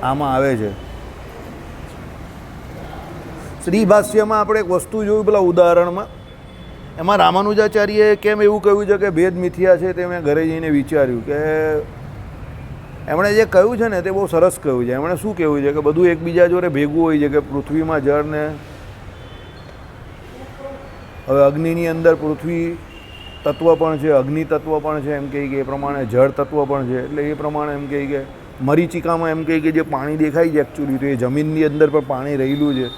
આમાં આવે છે. શ્રીભાષ્યમાં આપણે એક વસ્તુ જોયું પેલા ઉદાહરણમાં, એમાં રામાનુજાચાર્યએ કેમ એવું કહ્યું છે કે ભેદ મિથ્યા છે તે મેં ઘરે જઈને વિચાર્યું કે એમણે જે કહ્યું છે ને તે બહુ સરસ કહ્યું છે. એમણે શું કહેવું છે કે બધું એકબીજા જોડે ભેગું હોય છે, કે પૃથ્વીમાં જળ ને હવે અગ્નિની અંદર પૃથ્વી તત્વ પણ છે, અગ્નિ તત્વ પણ છે, એમ કહે કે એ પ્રમાણે જળ તત્વ પણ છે. એટલે એ પ્રમાણે એમ કહે કે મરીચિકામાં એમ કહે કે જે પાણી દેખાય છે એકચ્યુઅલી તો એ જમીનની અંદર પણ પાણી રહેલું છે.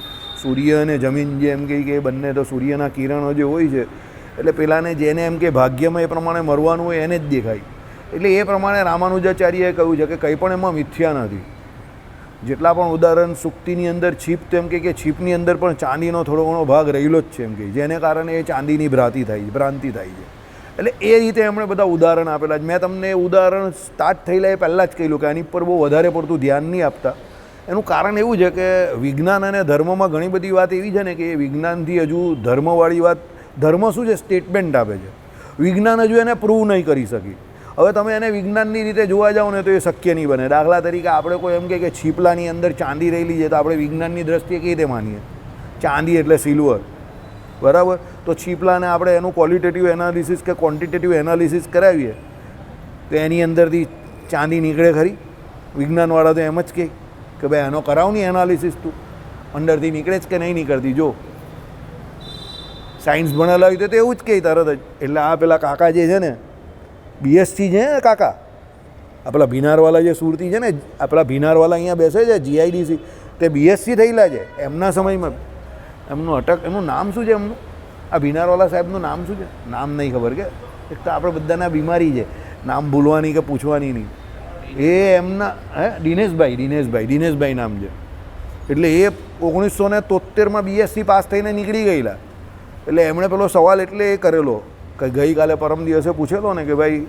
સૂર્ય અને જમીન જે એમ કહે કે એ બંને તો સૂર્યના કિરણો જે હોય છે એટલે પેલાને જેને એમ કે ભાગ્યમાં એ પ્રમાણે મરવાનું હોય એને જ દેખાય. એટલે એ પ્રમાણે રામાનુજાચાર્યએ કહ્યું છે કે કંઈ પણ એમાં મિથ્યા નથી. જેટલા પણ ઉદાહરણ સુક્તિની અંદર છીપ, તો એમ કે છીપની અંદર પણ ચાંદીનો થોડો ઘણો ભાગ રહેલો જ છે એમ કે, જેને કારણે એ ચાંદીની ભ્રાંતિ થાય છે. એટલે એ રીતે એમણે બધા ઉદાહરણ આપેલા છે. મેં તમને ઉદાહરણ સ્ટાર્ટ થયેલા એ પહેલાં જ કહેલું કે આની પર બહુ વધારે પડતું ધ્યાન નહીં આપતા. એનું કારણ એવું છે કે વિજ્ઞાન અને ધર્મમાં ઘણી બધી વાત એવી છે ને કે એ વિજ્ઞાનથી હજુ ધર્મવાળી વાત, ધર્મ શું છે સ્ટેટમેન્ટ આપે છે, વિજ્ઞાન હજુ એને પ્રૂવ નહીં કરી શકી. હવે તમે એને વિજ્ઞાનની રીતે જોવા જાઓ ને તો એ શક્ય નહીં બને. દાખલા તરીકે આપણે કોઈ એમ કે છીપલાની અંદર ચાંદી રહેલી છે તો આપણે વિજ્ઞાનની દ્રષ્ટિએ કઈ રીતે માનીએ? ચાંદી એટલે સિલ્વર, બરાબર? તો છીપલાને આપણે એનું ક્વોલિટેટિવ એનાલિસિસ કે ક્વોન્ટિટેટિવ એનાલિસિસ કરાવીએ તો એની અંદરથી ચાંદી નીકળે ખરી? વિજ્ઞાનવાળા તો એમ જ કહે કે ભાઈ એનો કરાવની એનાલિસિસ તું, અંદરથી નીકળે જ કે નહીં નીકળતી. જો સાયન્સ ભણેલા હોય તો એવું જ કહે તરત જ. એટલે આ પેલા કાકા જે છે ને બીએસસી છે ને કાકા, આ પેલા ભીનારવાલા જે સુરતી છે ને, આ પેલા ભીનારવાલા અહીંયા બેસે છે જીઆઈડીસી, તે બીએસસી થયેલા છે. એમના સમયમાં એમનું નામ શું છે એમનું? આ ભીનારવાલા સાહેબનું નામ શું છે? નામ નહીં ખબર કે એક તો આપણે બધાના બીમારી છે નામ ભૂલવાની કે પૂછવાની નહીં. એ એમના દિનેશભાઈ નામ છે. એટલે એ 1973માં બીએસસી પાસ થઈને નીકળી ગયેલા. એટલે એમણે પેલો સવાલ એટલે એ કરેલો કે ગઈકાલે પરમ દિવસે પૂછેલો ને કે ભાઈ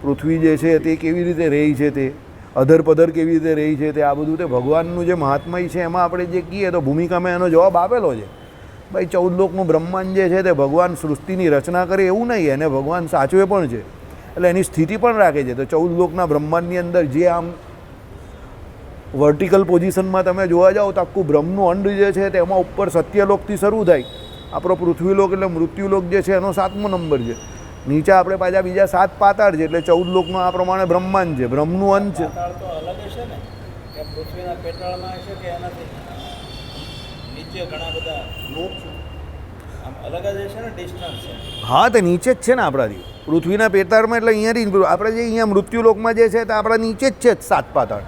પૃથ્વી જે છે તે કેવી રીતે રહી છે, તે અધરપધર કેવી રીતે રહી છે, તે આ બધું તે ભગવાનનું જે મહાત્મય છે એમાં આપણે જે કહીએ તો ભૂમિકામાં એનો જવાબ આપેલો છે. ભાઈ 14 લોકનું બ્રહ્માંડ જે છે તે ભગવાન સૃષ્ટિની રચના કરે એવું નહીં, એને ભગવાન સાચવે પણ છે. એટલે એની સ્થિતિ પણ રાખે છે. તો 14 લોકના બ્રહ્માંડની અંદર જે આમ વર્ટિકલ પોઝિશનમાં તમે જોવા જાઓ તો આખું બ્રહ્મનું અંડ જે છે તેમાં ઉપર સત્યલોકથી શરૂ થાય. આપણો પૃથ્વીલોક એટલે મૃત્યુલોક જે છે એનો 7મો નંબર છે. નીચે આપણે પાછા બીજા 7 પાતાળ છે. એટલે 14 લોકનો આ પ્રમાણે બ્રહ્માંડ છે, બ્રહ્મનું અંત છે. હા, તે નીચે જ છે ને આપણાથી પૃથ્વીના પેટાળમાં. એટલે અહીંયાથી આપણે જે અહીંયા મૃત્યુલોકમાં જે છે તે આપણા નીચે જ છે 7 પાતાળ.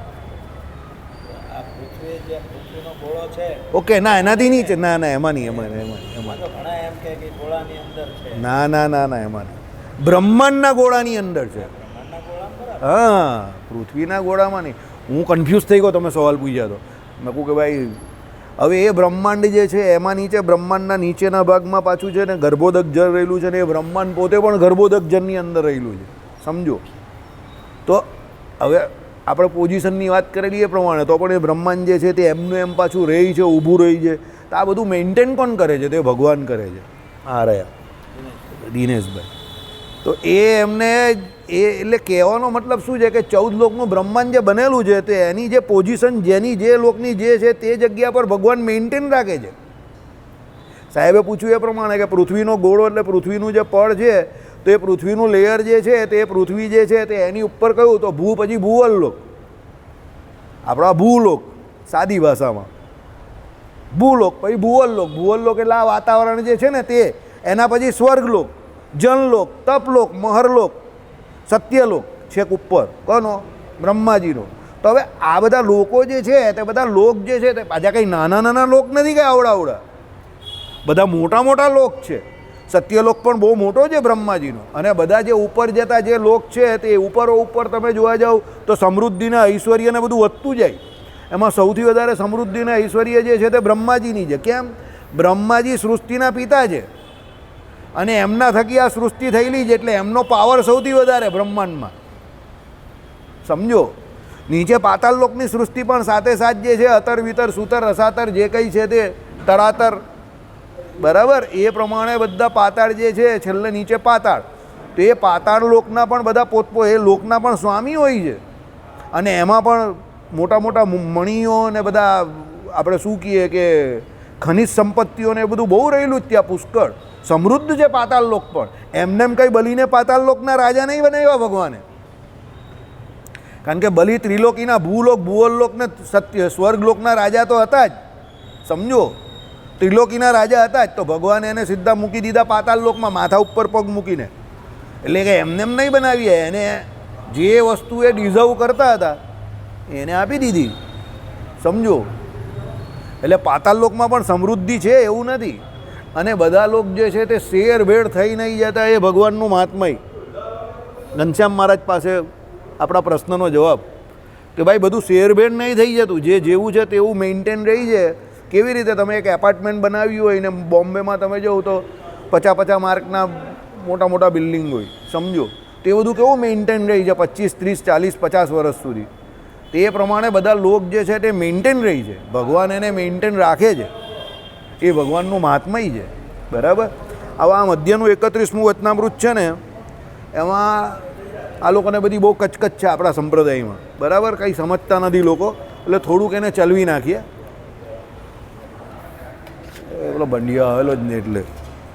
ઓકે, ના એનાથી નીચે, ના એમાં નહીં, એમાં ના એમાં નહીં, બ્રહ્માંડના ગોળાની અંદર છે. હા, પૃથ્વીના ગોળામાં નહીં. હું કન્ફ્યુઝ થઈ ગયો તમે સવાલ પૂછ્યા તો. મેં કહું કે ભાઈ હવે એ બ્રહ્માંડ જે છે એમાં નીચે બ્રહ્માંડના નીચેના ભાગમાં પાછું છે ને ગર્ભોદક જળ રહેલું છે ને એ બ્રહ્માંડ પોતે પણ ગર્ભોદક જળની અંદર રહેલું છે, સમજો. તો હવે આપણે પોઝિશનની વાત કરેલી એ પ્રમાણે તો પણ એ બ્રહ્માંડ જે છે તે એમનું એમ પાછું રહી છે, ઊભું રહી છે. તો આ બધું મેન્ટેન કોણ કરે છે? તે ભગવાન કરે છે. આ રહ્યા દિનેશભાઈ. તો એ એમને એટલે કહેવાનો મતલબ શું છે કે 14 લોકનું બ્રહ્માંડ જે બનેલું છે તે એની જે પોઝિશન, જેની જે લોકની જે છે તે જગ્યા પર ભગવાન મેન્ટેન રાખે છે. સાહેબે પૂછ્યું એ પ્રમાણે કે પૃથ્વીનો ગોળો એટલે પૃથ્વીનું જે પડ છે તો એ પૃથ્વીનું લેયર જે છે તે પૃથ્વી જે છે તે એની ઉપર કયું તો ભૂ, પછી ભૂવલ્લોક, આપણા ભૂલોક સાદી ભાષામાં ભૂલોક, પછી ભૂવલ્લોક. ભૂવલ્લોક એટલે આ વાતાવરણ જે છે ને તે, એના પછી સ્વર્ગલોક, જનલોક, તપલોક, મહરલોક, સત્યલોક છેક ઉપર કોનો? બ્રહ્માજીનો. તો હવે આ બધા લોકો જે છે તે બધા લોક જે છે તે પાછા કંઈ નાના લોક નથી કે આવડા બધા મોટા લોક છે. સત્યલોક પણ બહુ મોટો છે બ્રહ્માજીનો. અને બધા જે ઉપર જતા જે લોક છે તે ઉપર તમે જોવા જાઓ તો સમૃદ્ધિના ઐશ્વર્યને બધું વધતું જાય. એમાં સૌથી વધારે સમૃદ્ધિના ઐશ્વર્ય જે છે તે બ્રહ્માજીની છે. કેમ? બ્રહ્માજી સૃષ્ટિના પિતા છે અને એમના થકી આ સૃષ્ટિ થયેલી છે. એટલે એમનો પાવર સૌથી વધારે બ્રહ્માંડમાં, સમજો. નીચે પાતાળ લોકની સૃષ્ટિ પણ સાથે સાથ જે છે અતર, વિતર, સુતર, રસાતર જે કંઈ છે તે તરાતર, બરાબર? એ પ્રમાણે બધા પાતાળ જે છે છેલ્લે નીચે પાતાળ. તો એ પાતાળ લોકના પણ બધા એ લોકના પણ સ્વામી હોય છે. અને એમાં પણ મોટા મોટા મણીઓ ને બધા આપણે શું કહીએ કે ખનિજ સંપત્તિઓ ને એ બધું બહુ રહેલું જ ત્યાં પુષ્કળ સમૃદ્ધ છે પાતાળ લોક પણ એમને એમ કંઈ બલિને પાતાળ લોકના રાજા નહીં બનાવ્યા ભગવાને કારણ કે બલિ ત્રિલોકીના ભૂલોક ભુવનલોક ને સત્ય સ્વર્ગલોકના રાજા તો હતા જ સમજો ત્રિલોકીના રાજા હતા જ તો ભગવાને એને સીધા મૂકી દીધા પાતાળ લોકમાં માથા ઉપર પગ મૂકીને એટલે કે એમને એમ નહીં બનાવીએ એને જે વસ્તુ એ ડિઝર્વ કરતા હતા એને આપી દીધી સમજો એટલે પાતાળ લોકમાં પણ સમૃદ્ધિ છે એવું નથી અને બધા લોક જે છે તે શેર ભેળ થઈ નહીં જતા એ ભગવાનનું મહાત્મય ઘનશ્યામ મહારાજ પાસે આપણા પ્રશ્નનો જવાબ કે ભાઈ બધું શેરભેર નહીં થઈ જતું જે જેવું છે તેવું મેન્ટેન રહી છે કેવી રીતે તમે એક એપાર્ટમેન્ટ બનાવ્યું હોય ને બોમ્બેમાં તમે જાઓ તો 50-50 માર્કના મોટા મોટા બિલ્ડિંગ હોય સમજો તે બધું કેવું મેન્ટેન રહી છે 25, 30, 40, 50 વર્ષ સુધી તે પ્રમાણે બધા લોક જે છે તે મેન્ટેન રહી છે ભગવાન એને મેન્ટેન રાખે છે એ ભગવાનનું મહાત્મય છે બરાબર આવા મધ્યનું 31મું વચનામૃત છે ને એમાં આ લોકોને બધી બહુ કચકચ છે આપણા સંપ્રદાયમાં બરાબર કંઈ સમજતા નથી લોકો એટલે થોડુંક એને ચલવી નાખીએ પેલો બંડિયા આવેલો જ ને એટલે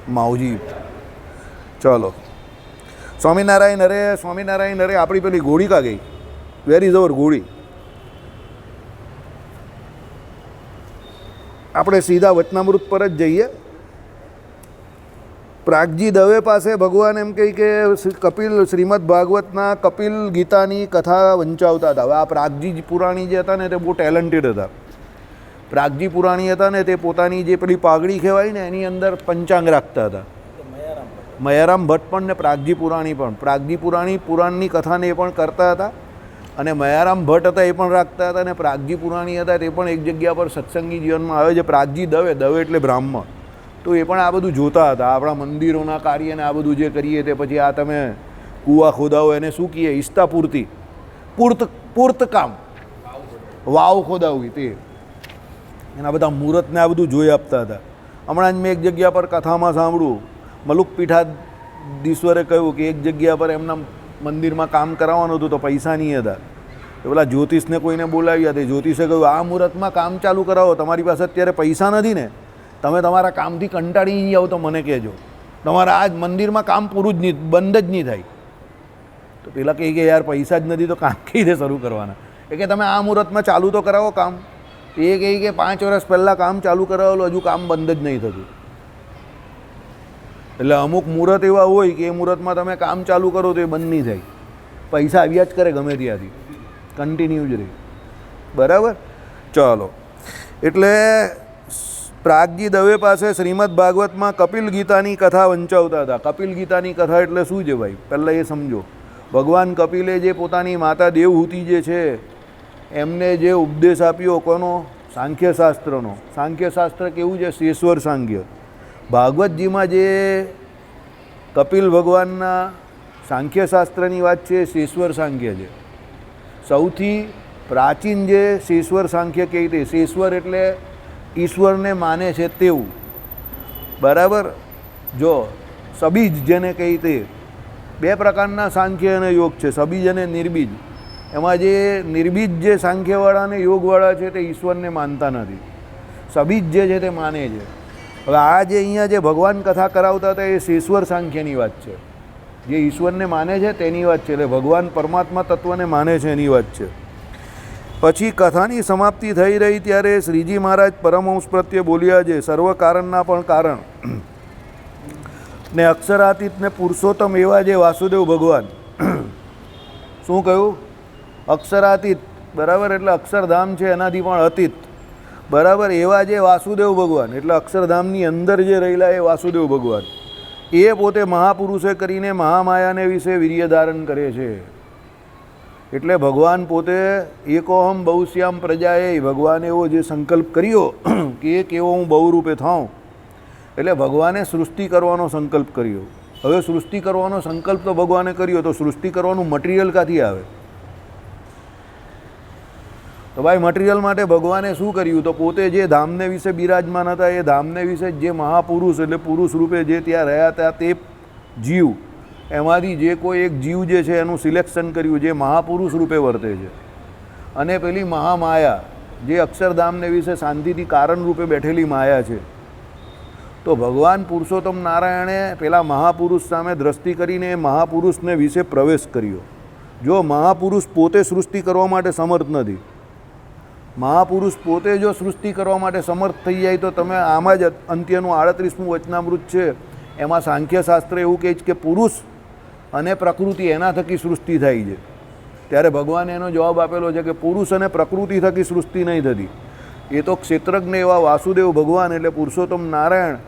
માવજી ચલો સ્વામિનારાયણ અરે આપણી પેલી ઘોડી કા ગઈ વેર ઇઝ અવર ઘોડી આપણે સીધા વચનામૃત પર જ જઈએ પ્રાગજી દવે પાસે ભગવાન એમ કહે કે કપિલ શ્રીમદ ભાગવતના કપિલ ગીતાની કથા વંચાવતા હતા હવે આ પ્રાગજી પુરાણી જે હતા ને તે બહુ ટેલેન્ટેડ હતા પ્રાગજી પુરાણી હતા ને તે પોતાની જે પેલી પાઘડી કહેવાય ને એની અંદર પંચાંગ રાખતા હતા મયારામ ભટ્ટ પણ ને પ્રાગજી પુરાણી પણ પ્રાગજી પુરાણી પુરાણની કથાને એ પણ કરતા હતા અને મયારામ ભટ્ટ હતા એ પણ રાખતા હતા અને પ્રાગજી પુરાણી હતા તે પણ એક જગ્યા પર સત્સંગી જીવનમાં આવે છે પ્રાગજી દવે એટલે બ્રાહ્મણ તો એ પણ આ બધું જોતા હતા આપણા મંદિરોના કાર્યને આ બધું જે કરીએ તે પછી આ તમે કૂવા ખોદાવો એને શું કહીએ ઈષ્ટા પૂર્તિ પૂર્ત કામ વાવ ખોદાવવી તે એના બધા મુહૂર્તને આ બધું જોઈ આપતા હતા હમણાં જ મેં એક જગ્યા પર કથામાં સાંભળ્યું મલુક પીઠાધીશ્વરે કહ્યું કે એક જગ્યા પર એમના મંદિરમાં કામ કરાવવાનું હતું તો પૈસા નહીં હતા તો પેલા જ્યોતિષને કોઈને બોલાવ્યા તે જ્યોતિષે કહ્યું આ મુહૂર્તમાં કામ ચાલુ કરાવો તમારી પાસે અત્યારે પૈસા નથી ને તમે તમારા કામથી કંટાળી નહીં આવો તો મને કહેજો તમારા આ જ મંદિરમાં કામ પૂરું જ નહીં બંધ જ નહીં થાય તો પેલા કહે કે યાર પૈસા જ નથી તો કામ કઈ રીતે શરૂ કરવાના એ કે તમે આ મુહૂર્તમાં ચાલુ તો કરાવો કામ એ કહે કે 5 વર્ષ પહેલાં કામ ચાલુ કરાવેલું હજુ કામ બંધ જ નહીં થતું એટલે અમુક મુહૂર્ત એવા હોય કે એ મુહૂર્તમાં તમે કામ ચાલુ કરો તો એ બંધ નહીં થાય પૈસા આવ્યા જ કરે ગમે ત્યાંથી કન્ટિન્યુ જ રહે બરાબર ચાલો એટલે પ્રાગજી દવે પાસે શ્રીમદ ભાગવતમાં કપિલ ગીતાની કથા વંચાવતા હતા કપિલ ગીતાની કથા એટલે શું છે ભાઈ પહેલાં એ સમજો ભગવાન કપિલે જે પોતાની માતા દેવહૂતિ જે છે એમને જે ઉપદેશ આપ્યો કોનો સાંખ્યશાસ્ત્રનો સાંખ્યશાસ્ત્ર કેવું છે શેશ્વર સાંખ્ય ભાગવતજીમાં જે કપિલ ભગવાનના સાંખ્યશાસ્ત્રની વાત છે શેશ્વર સાંખ્ય છે સૌથી પ્રાચીન જે શેશ્વર સાંખ્ય કહે તે શેશ્વર એટલે ઈશ્વરને માને છે તેવું બરાબર જો સબીજ જેને કહી તે 2 પ્રકારના સાંખ્ય અને યોગ છે સબીજ અને નિર્બીજ એમાં જે નિર્બીજ જે સાંખ્યવાળા અને યોગવાળા છે તે ઈશ્વરને માનતા નથી સબીજ જે છે તે માને છે હવે આ જે અહીંયા જે ભગવાન કથા કરાવતા હતા એ શેશ્વર સાંખ્યની વાત છે જે ઈશ્વરને માને છે તેની વાત છે એટલે ભગવાન પરમાત્મા તત્વને માને છે એની વાત છે પછી કથાની સમાપ્તિ થઈ રહી ત્યારે શ્રીજી મહારાજ પરમહંસ પ્રત્યે બોલ્યા છે સર્વ કારણના પણ કારણ ને અક્ષરાતીત ને પુરુષોત્તમ એવા જે વાસુદેવ ભગવાન શું કહ્યું અક્ષરાતીત બરાબર એટલે અક્ષરધામ છે એનાથી પણ અતીત બરાબર એવા જે વાસુદેવ ભગવાન એટલે અક્ષરધામની અંદર જે રહેલા એ વાસુદેવ ભગવાન એ પોતે મહાપુરુષે કરીને મહામાયાને વિશે વીર્ય ધારણ કરે છે એટલે ભગવાન પોતે એકોહમ બહુશ્યામ પ્રજાએ ભગવાને એવો જે સંકલ્પ કર્યો કે એક એવો હું બહુરૂપે થાઉં એટલે ભગવાને સૃષ્ટિ કરવાનો સંકલ્પ કર્યો હવે સૃષ્ટિ કરવાનો સંકલ્પ તો ભગવાને કર્યો તો સૃષ્ટિ કરવાનું મટીરિયલ ક્યાંથી આવે તો ભાઈ મટીરિયલ માટે ભગવાને શું કર્યું તો પોતે જે ધામને વિશે બિરાજમાન હતા એ ધામને વિશે જે મહાપુરુષ એટલે પુરુષ રૂપે જે ત્યાં રહ્યા હતા તે જીવ એમાંથી જે કોઈ એક જીવ જે છે એનું સિલેક્શન કર્યું જે મહાપુરુષ રૂપે વર્તે છે અને પેલી મહામાયા જે અક્ષરધામને વિશે શાંતિથી કારણ રૂપે બેઠેલી માયા છે. તો ભગવાન પુરુષોત્તમ નારાયણે પેલા મહાપુરુષ સામે દ્રષ્ટિ કરીને એ મહાપુરુષને વિશે પ્રવેશ કર્યો. જો મહાપુરુષ પોતે સૃષ્ટિ કરવા માટે સમર્થ નથી, મહાપુરુષ પોતે જો સૃષ્ટિ કરવા માટે સમર્થ થઈ જાય તો તમે આમાં જ અંત્યનું 38મું વચનામૃત છે એમાં સાંખ્યશાસ્ત્ર એવું કહે છે કે પુરુષ અને પ્રકૃતિ એના થકી સૃષ્ટિ થાય છે. ત્યારે ભગવાને એનો જવાબ આપેલો છે કે પુરુષ અને પ્રકૃતિ થકી સૃષ્ટિ નહીં થતી. એ તો ક્ષેત્રજ્ઞ એવા વાસુદેવ ભગવાન એટલે પુરુષોત્તમ નારાયણ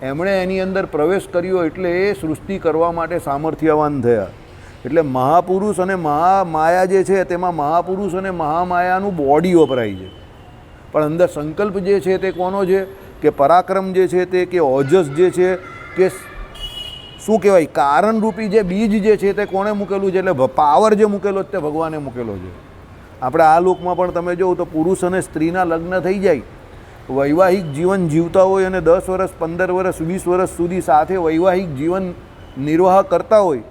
એમણે એની અંદર પ્રવેશ કર્યો એટલે એ સૃષ્ટિ કરવા માટે સામર્થ્યવાન થયા. એટલે મહાપુરુષ અને મહામાયા જે છે તેમાં મહાપુરુષ અને મહામાયાનું બોડી વપરાય છે, પણ અંદર સંકલ્પ જે છે તે કોનો છે કે પરાક્રમ જે છે તે કે ઓજસ જે છે કે શું કહેવાય કારણરૂપી જે બીજ જે છે તે કોણે મૂકેલું છે, એટલે પાવર જે મૂકેલો છે તે ભગવાને મૂકેલો છે. આપણે આ લોકમાં પણ તમે જોવો તો પુરુષ અને સ્ત્રીના લગ્ન થઈ જાય, વૈવાહિક જીવન જીવતા હોય અને 10 વર્ષ 15 વર્ષ 20 વર્ષ સુધી સાથે વૈવાહિક જીવન નિર્વાહ કરતા હોય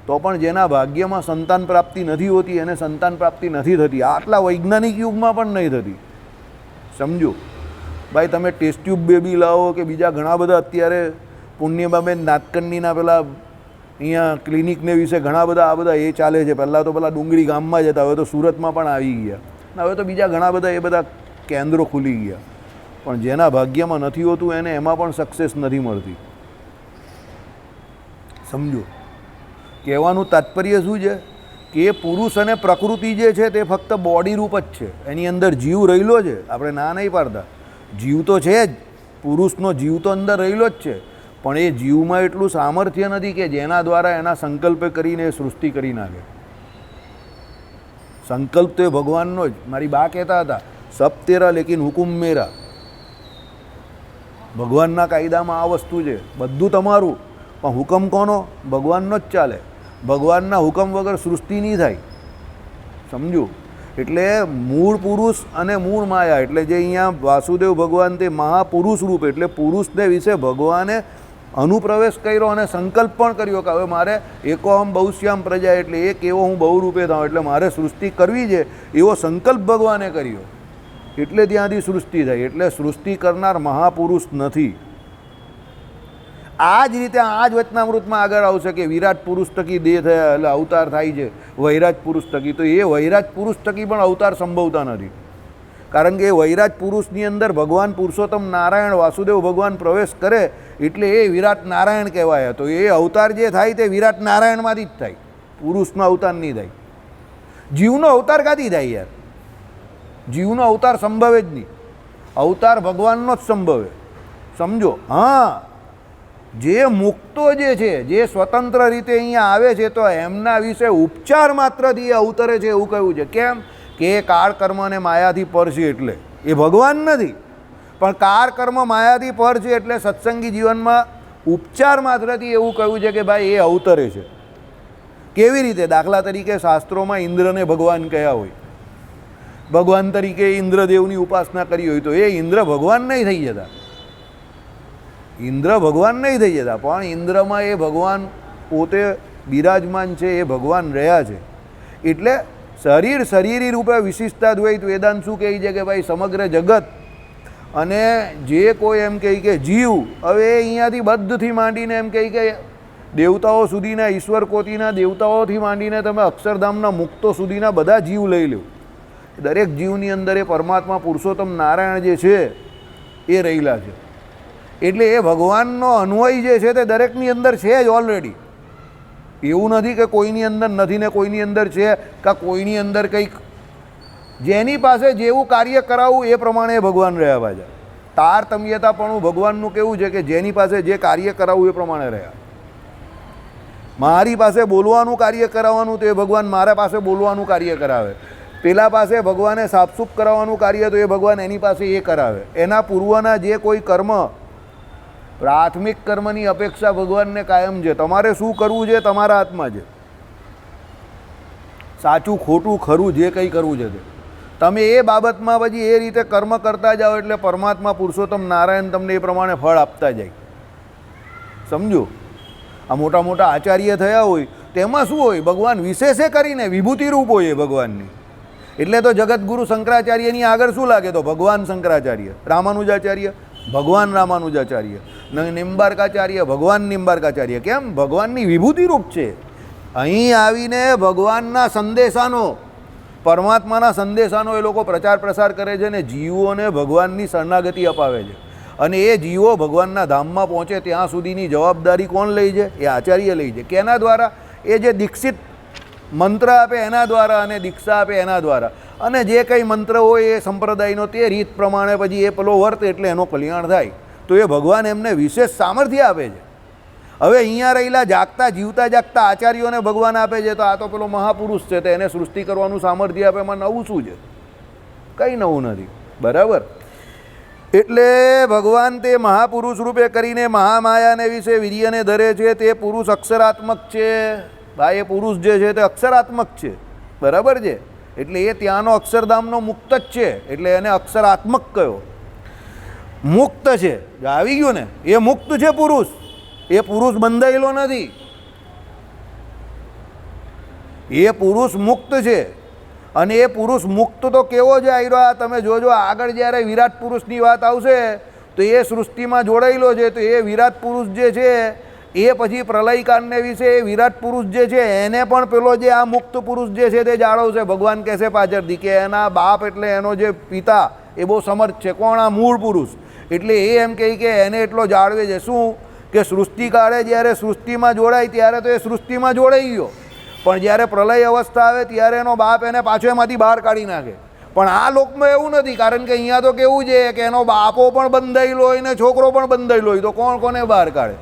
તો પણ જેના ભાગ્યમાં સંતાન પ્રાપ્તિ નથી હોતી એને સંતાન પ્રાપ્તિ નથી થતી. આટલા વૈજ્ઞાનિક યુગમાં પણ નહીં થતી. સમજો ભાઈ, તમે ટેસ્ટ ટ્યુબ બેબી લાવો કે બીજા ઘણા બધા અત્યારે પુણ્યબાબેન નાતકંડીના પેલા અહીંયા ક્લિનિકને વિશે ઘણા બધા આ બધા એ ચાલે છે. પહેલાં તો પેલા ડુંગળી ગામમાં જ હતા, હવે તો સુરતમાં પણ આવી ગયા, હવે તો બીજા ઘણા બધા એ બધા કેન્દ્રો ખુલી ગયા. પણ જેના ભાગ્યમાં નથી હોતું એને એમાં પણ સક્સેસ નથી મળતી. સમજો કહેવાનું તાત્પર્ય શું છે કે પુરુષ અને પ્રકૃતિ જે છે તે ફક્ત બોડી રૂપ જ છે, એની અંદર જીવ રહેલો છે. આપણે ના નહીં પાડતા, જીવ તો છે જ, પુરુષનો જીવ તો અંદર રહેલો જ છે, પણ એ જીવમાં એટલું સામર્થ્ય નથી કે જેના દ્વારા એના સંકલ્પે કરીને એ સૃષ્ટિ કરી નાખે. સંકલ્પ તો એ ભગવાનનો જ. મારી બા કહેતા હતા સબ તેરા લેકિન હુકુમ મેરા. ભગવાનના કાયદામાં આ વસ્તુ છે, બધું તમારું પણ હુકમ કોનો? ભગવાનનો જ ચાલે. ભગવાનના હુકમ વગર સૃષ્ટિ નહીં થાય. સમજો એટલે મૂળ પુરુષ અને મૂળ માયા એટલે જે અહીંયા વાસુદેવ ભગવાન તે મહાપુરુષ રૂપ એટલે પુરુષને વિશે ભગવાને અનુપ્રવેશ કર્યો અને સંકલ્પ પણ કર્યો કે હવે મારે એકોહમ બહુશ્યામ પ્રજા એટલે એક એવો હું બહુરૂપે થાઉં એટલે મારે સૃષ્ટિ કરવી છે એવો સંકલ્પ ભગવાને કર્યો એટલે ત્યાંથી સૃષ્ટિ થઈ. એટલે સૃષ્ટિ કરનાર મહાપુરુષ નથી. આ જ રીતે આ જ વચનામૃતમાં આગળ આવશે કે વિરાટ પુરુષ થકી દેહ થયા એટલે અવતાર થાય છે વૈરાજ પુરુષ થકી. તો એ વૈરાજ પુરુષ થકી પણ અવતાર સંભવતા નથી, કારણ કે એ વૈરાજ પુરુષની અંદર ભગવાન પુરુષોત્તમ નારાયણ વાસુદેવ ભગવાન પ્રવેશ કરે એટલે એ વિરાટ નારાયણ કહેવાય. તો એ અવતાર જે થાય તે વિરાટ નારાયણમાંથી જ થાય, પુરુષનો અવતાર નહીં થાય. જીવનો અવતાર ક્યાંથી થાય યાર? જીવનો અવતાર સંભવે જ નહીં. અવતાર ભગવાનનો જ સંભવે. સમજો. હા, જે મુક્તો જે છે જે સ્વતંત્ર રીતે અહીંયા આવે છે તો એમના વિશે ઉપચાર માત્રથી એ અવતરે છે એવું કહ્યું છે. કેમ કે એ કાળ કર્મ અને માયાથી પર છે એટલે એ ભગવાન નથી, પણ કાળ કર્મ માયાથી પર છે એટલે સત્સંગી જીવનમાં ઉપચાર માત્રથી એવું કહ્યું છે કે ભાઈ એ અવતરે છે. કેવી રીતે? દાખલા તરીકે શાસ્ત્રોમાં ઇન્દ્રને ભગવાન કહ્યા હોય, ભગવાન તરીકે ઇન્દ્રદેવની ઉપાસના કરી હોય તો એ ઇન્દ્ર ભગવાન નહીં થઈ જતા. ઇન્દ્ર ભગવાન નહીં થઈ જતા, પણ ઇન્દ્રમાં એ ભગવાન પોતે બિરાજમાન છે, એ ભગવાન રહ્યા છે. એટલે શરીરી રૂપે વિશિષ્ટતા દ્વૈત વેદાંત શું કહે છે કે ભાઈ સમગ્ર જગત અને જે કોઈ એમ કહે કે જીવ હવે અહીંયાથી બધથી માંડીને એમ કહે કે દેવતાઓ સુધીના ઈશ્વર કોટીના દેવતાઓથી માંડીને તમે અક્ષરધામના મુક્તો સુધીના બધા જીવ લઈ લો. દરેક જીવની અંદર એ પરમાત્મા પુરુષોત્તમ નારાયણ જે છે એ રહેલા છે. એટલે એ ભગવાનનો અન્વય જે છે તે દરેકની અંદર છે જ ઓલરેડી. એવું નથી કે કોઈની અંદર નથી ને કોઈની અંદર છે કે કોઈની અંદર કંઈક જેની પાસે જેવું કાર્ય કરાવવું એ પ્રમાણે ભગવાન રહ્યા પાછા. તારતમ્યતાપણું ભગવાનનું કેવું છે કે જેની પાસે જે કાર્ય કરાવવું એ પ્રમાણે રહ્યા. મારી પાસે બોલવાનું કાર્ય કરાવવાનું તો એ ભગવાન મારા પાસે બોલવાનું કાર્ય કરાવે. પેલા પાસે ભગવાને સાફસૂફ કરાવવાનું કાર્ય તો એ ભગવાન એની પાસે એ કરાવે. એના પૂર્વના જે કોઈ કર્મ પ્રાથમિક કર્મની અપેક્ષા ભગવાનને કાયમ છે. તમારે શું કરવું છે તમારા હાથમાં છે. સાચું ખોટું ખરું જે કંઈ કરવું છે તે તમે એ બાબતમાં પછી એ રીતે કર્મ કરતા જાઓ એટલે પરમાત્મા પુરુષોત્તમ નારાયણ તમને એ પ્રમાણે ફળ આપતા જાય. સમજો. આ મોટા મોટા આચાર્ય થયા હોય તેમાં શું હોય? ભગવાન વિશેષે કરીને વિભૂતિ રૂપ હોય ભગવાનની. એટલે તો જગતગુરુ શંકરાચાર્યની આગળ શું લાગે? તો ભગવાન શંકરાચાર્ય, રામાનુજાચાર્ય ભગવાન રામાનુજાચાર્ય, નિમ્બાર્કાચાર્ય ભગવાન નિમ્બાર્કાચાર્ય. કેમ? ભગવાનની વિભૂતિ રૂપ છે. અહીં આવીને ભગવાનના સંદેશાનો, પરમાત્માના સંદેશાનો એ લોકો પ્રચાર પ્રસાર કરે છે ને જીવોને ભગવાનની શરણાગતિ અપાવે છે. અને એ જીવો ભગવાનના ધામમાં પહોંચે ત્યાં સુધીની જવાબદારી કોણ લે છે? એ આચાર્ય લે છે. કેના દ્વારા? એ જે દીક્ષિત મંત્ર આપે એના દ્વારા અને દીક્ષા આપે એના દ્વારા. અને જે કંઈ મંત્ર હોય એ સંપ્રદાયનો તે રીત પ્રમાણે પછી એ પેલો વર્ત એટલે એનો કલ્યાણ થાય. તો એ ભગવાન એમને વિશેષ સામર્થ્ય આપે છે. હવે અહીંયા રહેલા જાગતા જીવતા જાગતા આચાર્યોને ભગવાન આપે છે. તો આ તો પેલો મહાપુરુષ છે, તો એને સૃષ્ટિ કરવાનું સામર્થ્ય આપે. એમાં નવું શું છે? કંઈ નવું નથી. બરાબર. એટલે ભગવાન તે મહાપુરુષ રૂપે કરીને મહામાયાને વિશે વીર્યને ધરે છે. તે પુરુષ અક્ષરાત્મક છે. ભાઈ એ પુરુષ જે છે તે અક્ષરાત્મક છે. બરાબર છે. એટલે એ ત્યાંનો અક્ષરધામનો મુક્ત જ છે. એટલે એને અક્ષરાત્મક કયો. મુક્ત છે. આવી ગયું ને? એ મુક્ત છે પુરુષ. એ પુરુષ બંધાયેલો નથી. એ પુરુષ મુક્ત છે. અને એ પુરુષ મુક્ત તો કેવો છે આવ્યો? તમે જોજો આગળ જ્યારે વિરાટ પુરુષની વાત આવશે તો એ સૃષ્ટિમાં જોડાયેલો છે. તો એ વિરાટ પુરુષ જે છે એ પછી પ્રલયકાંડને વિશે એ વિરાટ પુરુષ જે છે એને પણ પેલો જે આ મુક્ત પુરુષ જે છે તે જાળવશે. ભગવાન કહેશે પાછળથી કે એના બાપ એટલે એનો જે પિતા એ બહુ સમર્થ છે. કોણ? આ મૂળ પુરુષ. એટલે એ એમ કહે કે એને એટલો જાળવે છે. શું? કે સૃષ્ટિકાળે જ્યારે સૃષ્ટિમાં જોડાય ત્યારે તો એ સૃષ્ટિમાં જોડાઈ ગયો, પણ જ્યારે પ્રલય અવસ્થા આવે ત્યારે એનો બાપ એને પાછો એમાંથી બહાર કાઢી નાખે. પણ આ લોકમાં એવું નથી. કારણ કે અહીંયા તો કેવું છે કે એનો બાપો પણ બંધાયેલો હોય ને છોકરો પણ બંધાયેલો હોય. તો કોણ કોને બહાર કાઢે?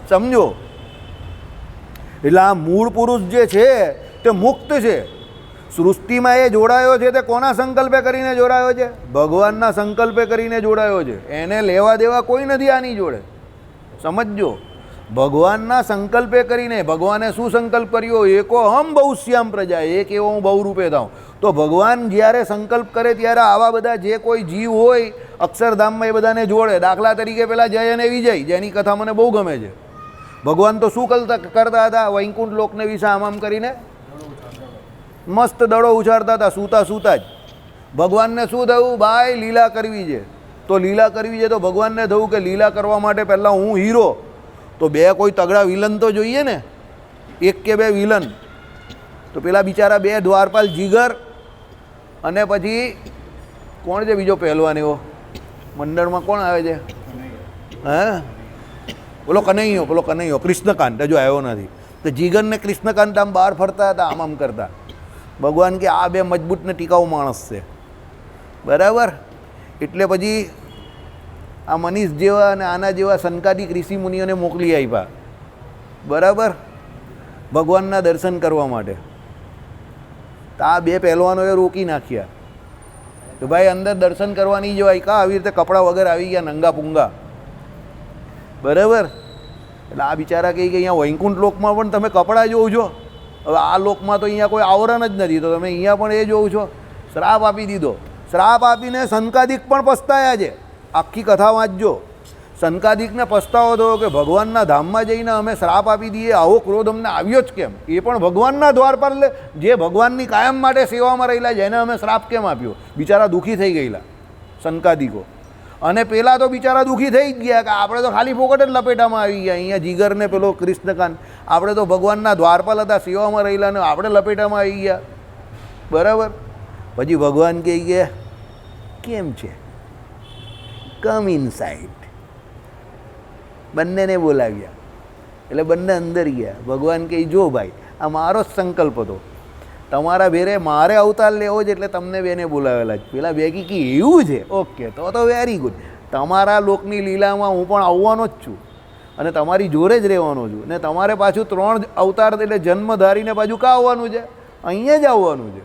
સમજો. એટલે આ મૂળ પુરુષ જે છે તે મુક્ત છે. સૃષ્ટિમાં એ જોડાયો છે તે કોના સંકલ્પે કરીને જોડાયો છે? ભગવાનના સંકલ્પે કરીને જોડાયો છે. એને લેવા દેવા કોઈ નથી આની જોડે. સમજજો. ભગવાનના સંકલ્પે કરીને. ભગવાને શું સંકલ્પ કર્યો? એકો હમ બહુશ્યામ પ્રજા, એક એવો હું બહુ રૂપે થાઉં. તો ભગવાન જ્યારે સંકલ્પ કરે ત્યારે આવા બધા જે કોઈ જીવ હોય અક્ષરધામમાં એ બધાને જોડે. દાખલા તરીકે પેલા જય અને વિજય, જેની કથા મને બહુ ગમે છે. ભગવાન તો શું કરતા હતા? વૈકુંઠ લોકને વિશે આમ કરીને મસ્ત દડો ઉછાળતા હતા સૂતા સૂતા જ. ભગવાનને શું થયું? ભાઈ લીલા કરવી છે. તો લીલા કરવી છે તો ભગવાનને થયું કે લીલા કરવા માટે પહેલાં હું હીરો, તો બે કોઈ તગડા વિલન તો જોઈએ ને. એક કે બે વિલન. તો પેલા બિચારા બે દ્વારપાલ જીગર અને પછી કોણ છે બીજો પહેલવાન એવો મંડળમાં કોણ આવે છે? હા, પેલો કનૈયો કૃષ્ણકાંત હજુ આવ્યો નથી. તો જીગર ને કૃષ્ણકાંત આમ બહાર ફરતા હતા, આમ કરતા. ભગવાન કે આ બે મજબૂત ને ટીકાઉ માણસ છે. બરાબર. એટલે પછી આ મનીષ જેવા અને આના જેવા સંકાદી ઋષિ મુનિઓને મોકલી આપ્યા. બરાબર. ભગવાનના દર્શન કરવા માટે. તો આ બે પહેલવાનોએ રોકી નાખ્યા કે ભાઈ અંદર દર્શન કરવા નહીં જવાય. કા આવી રીતે કપડાં વગર આવી ગયા નંગા પૂંગા. બરાબર. એટલે આ બિચારા કહે કે અહીંયા વૈકુંઠ લોકમાં પણ તમે કપડાં જોવો છો. હવે આ લોકમાં તો અહીંયા કોઈ આવરણ જ નથી, તો તમે અહીંયા પણ એ જોવો છો. શ્રાપ આપી દીધો. શ્રાપ આપીને સંકાદિક પણ પસ્તાયા છે. આખી કથા વાંચજો. સંકાદિકને પસ્તાવો થયો કે ભગવાનના ધામમાં જઈને અમે શ્રાપ આપી દઈએ, આવો ક્રોધ અમને આવ્યો જ કેમ? એ પણ ભગવાનના દ્વાર પર જે ભગવાનની કાયમ માટે સેવામાં રહેલા છે એને અમે શ્રાપ કેમ આપ્યો? બિચારા દુઃખી થઈ ગયેલા સંકાદિકો. અને પેલા તો બિચારા દુઃખી થઈ જ ગયા કે આપણે તો ખાલી ફોકટ જ લપેટામાં આવી ગયા. અહીંયા જીગરને પેલો કૃષ્ણકાંત, આપણે તો ભગવાનના દ્વારપાલ હતા, સેવામાં રહેલા ને આપણે લપેટામાં આવી ગયા. બરાબર. પછી ભગવાન કહે કે કેમ છે? કમ ઇનસાઇડ. બંનેને બોલાવ્યા. એટલે બંને અંદર ગયા. ભગવાન કહે જો ભાઈ આ મારો જ સંકલ્પ હતો, તમારા બેરે મારે અવતાર લેવો છે એટલે તમને બેને બોલાવેલા છે. પેલા બે કે એવું છે? ઓકે, તો વેરી ગુડ. તમારા લોકની લીલામાં હું પણ આવવાનો જ છું અને તમારી જોડે જ રહેવાનો છું. ને તમારે પાછું 3 અવતાર એટલે જન્મ ધારીને પાછું કાં આવવાનું છે? અહીંયા જ આવવાનું છે.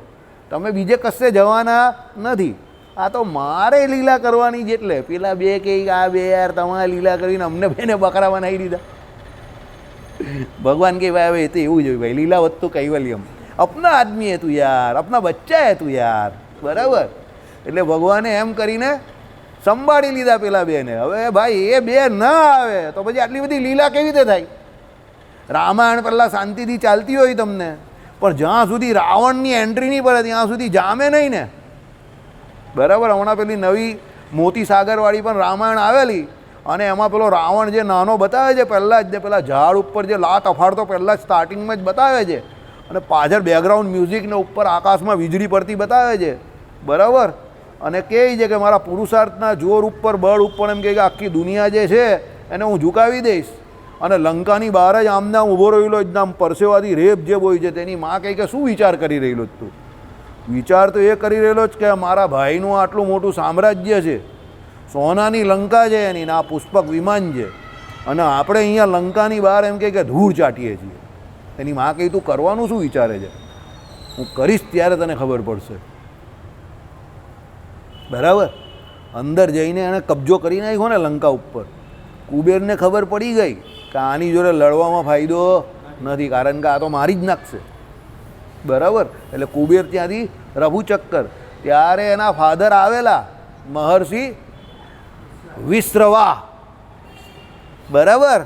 તમે બીજે કશે જવાના નથી. આ તો મારે લીલા કરવાની છે. એટલે પેલા બે કે આ બે યાર તમારે લીલા કરીને અમને બેને બકરા બનાવી દીધા. ભગવાન કે ભાઈ હવે એ તો એવું જ હોય ભાઈ, લીલા વત્તુ કૈવલ્યમ. अपना आदमी है तू यार, अपना बच्चा है तू यार. बराबर. એટલે ભગવાને એમ કરીને સંભાળી લીધા પેલા બેને. હવે ભાઈ એ બે ના આવે તો પછી આટલી બધી લીલા કેવી રીતે થાય? રામાયણ પહેલાં શાંતિથી ચાલતી હોય તમને, પણ જ્યાં સુધી રાવણની એન્ટ્રી નહીં પડે ત્યાં સુધી જામે નહીં ને. બરાબર. હમણાં પેલી નવી મોતી સાગરવાળી પણ રામાયણ આવેલી અને એમાં પેલો રાવણ જે નાનો બતાવે છે પહેલાં જ, પેલા ઝાડ ઉપર જે લાત અફાડતો પહેલાં જ સ્ટાર્ટિંગમાં જ બતાવે છે અને પાછળ બેકગ્રાઉન્ડ મ્યુઝિકને ઉપર આકાશમાં વીજળી પડતી બતાવે છે. બરાબર. અને કહે છે કે મારા પુરુષાર્થના જોર ઉપર બળ ઉપર એમ કે આખી દુનિયા જે છે એને હું ઝુકાવી દઈશ. અને લંકાની બહાર જ આમને આમ ઊભો રહેલો એકદમ પરસેવાથી રેપ જે બોય છે તેની માં કહે કે શું વિચાર કરી રહેલો જ તું? વિચાર તો એ કરી રહેલો જ કે મારા ભાઈનું આટલું મોટું સામ્રાજ્ય છે, સોનાની લંકા છે એની, આ પુષ્પક વિમાન છે, અને આપણે અહીંયા લંકાની બહાર એમ કે ધૂળ ચાટીએ છીએ. એની માં કહી તું કરવાનું શું વિચારે છે? હું કરીશ ત્યારે તને ખબર પડશે. બરાબર. અંદર જઈને એણે કબજો કરી નાખ્યો ને લંકા ઉપર. કુબેરને ખબર પડી ગઈ કે આની જોડે લડવામાં ફાયદો નથી, કારણ કે આ તો મારી જ નાખશે. બરાબર. એટલે કુબેર ત્યાંથી રઘુચક્કર, ત્યારે એના ફાધર આવેલા મહર્ષિ વિશ્રવા. બરાબર.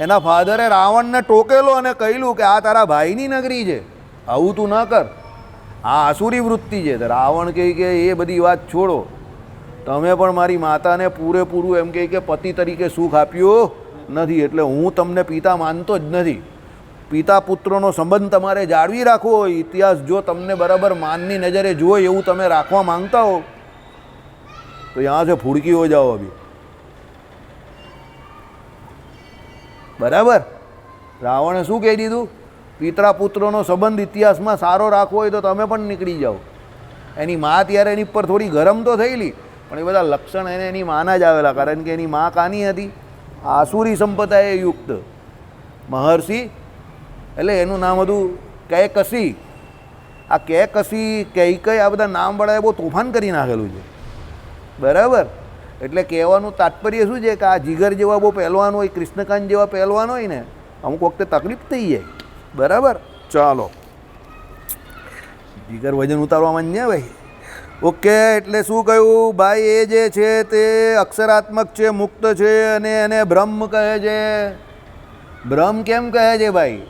એના ફાધરે રાવણને ટોકેલો અને કહેલું કે આ તારા ભાઈની નગરી છે, આવું તું ન કર, આ આસુરી વૃત્તિ છે. તો રાવણ કહે કે એ બધી વાત છોડો, તમે પણ મારી માતાને પૂરેપૂરું એમ કહે કે પતિ તરીકે સુખ આપ્યું નથી, એટલે હું તમને પિતા માનતો જ નથી. પિતા પુત્રનો સંબંધ તમારે જાળવી રાખવો હોય, ઇતિહાસ જો તમને બરાબર માનની નજરે જુઓ એવું તમે રાખવા માંગતા હો તો યહાં સે ફૂડકી હો જાઓ અભી. બરાબર. રાવણે શું કહી દીધું? પિતા પુત્રનો સંબંધ ઇતિહાસમાં સારો રાખવો હોય તો તમે પણ નીકળી જાઓ. એની મા ત્યારે એની પર થોડી ગરમ તો થયેલી, પણ એ બધા લક્ષણ એને એની માના જ આવેલા, કારણ કે એની મા કાની હતી? આસુરી સંપદાએ યુક્ત મહર્ષિ, એટલે એનું નામ હતું કૈકસી. આ કૈકસી, કૈકઈ, આ બધા નામ વાળાએ બહુ તોફાન કરી નાખેલું છે. બરાબર. એટલે કહેવાનું તાત્પર્ય શું છે કે આ જીગર જેવા બહુ પહેલવાન હોય, કૃષ્ણકાંત જેવા પહેલવાન હોય ને, અમુક વખતે તકલીફ થઈ જાય. બરાબર. ચાલો, જીગર વજન ઉતારવામાં જ ને ભાઈ. ઓકે. એટલે શું કહ્યું ભાઈ? એ જે છે તે અક્ષરાત્મક છે, મુક્ત છે, અને એને બ્રહ્મ કહે છે. બ્રહ્મ કેમ કહે છે ભાઈ?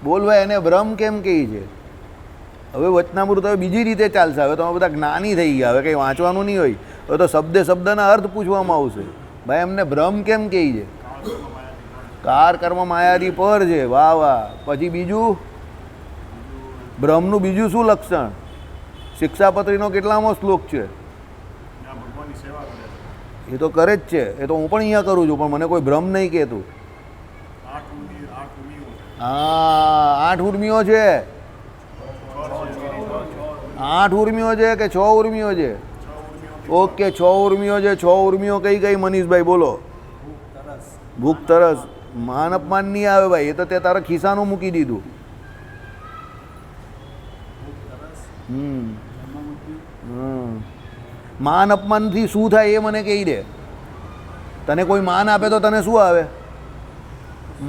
બોલ ભાઈ, એને બ્રહ્મ કેમ કહે છે? હવે વચનામૃત હવે બીજી રીતે ચાલશે. હવે તમે બધા જ્ઞાની થઈ ગયા, હવે કંઈ વાંચવાનું નહીં હોય. હવે તો શબ્દે શબ્દના અર્થ પૂછવામાં આવશે. ભાઈ એમને બ્રહ્મ કેમ કહે છે? કાર કર્મ માયાદી પર છે. વાહ વાહ. પછી બીજું બ્રહ્મનું બીજું શું લક્ષણ? શિક્ષાપત્રીનો કેટલામો શ્લોક છે? એ તો કરે જ છે, એ તો હું પણ અહીંયા કરું છું, પણ મને કોઈ બ્રહ્મ નહીં કહેતું. હા, 8 ઉર્મિઓ છે. 8 ઉર્મિઓ છે કે 6 ઉર્મિઓ છે? ઓકે, 6 ઉર્મિઓ છે. 6 ઉર્મિઓ કઈ કઈ મનીષભાઈ બોલો? ભૂખ, તરસ, માન અપમાન નહીં આવે ભાઈ, એ તો તે તારા ખિસ્સાનું મૂકી દીધું. માન અપમાનથી શું થાય એ મને કહી દે. તને કોઈ માન આપે તો તને શું આવે?